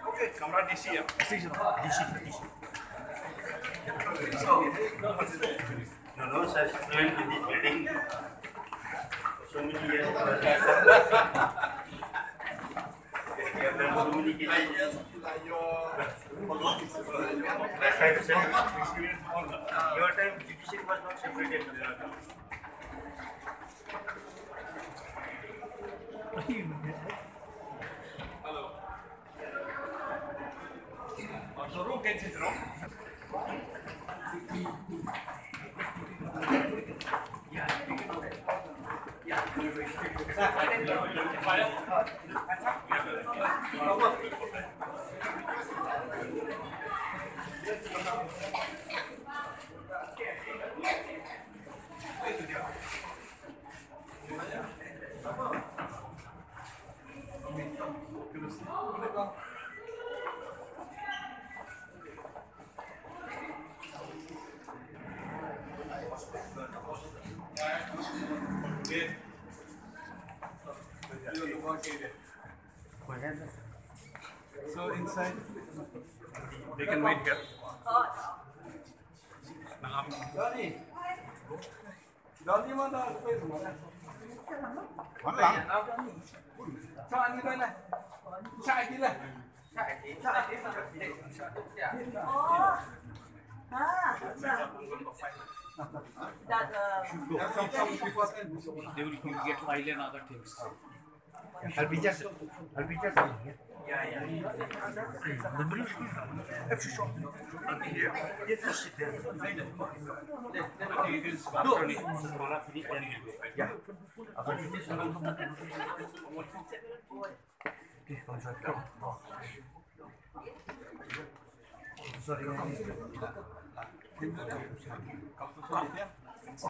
Okay, camera DC ya. DC. No, no, such fluent in this building. So many years. We have done so many cases. That's why I said, your time judiciary was not separated. Hello. So room can sit wrong. So inside, they can wait here. Johnny, mana? They will get file and other things. I'll be just here. It is balcony. Yeah. Sorry.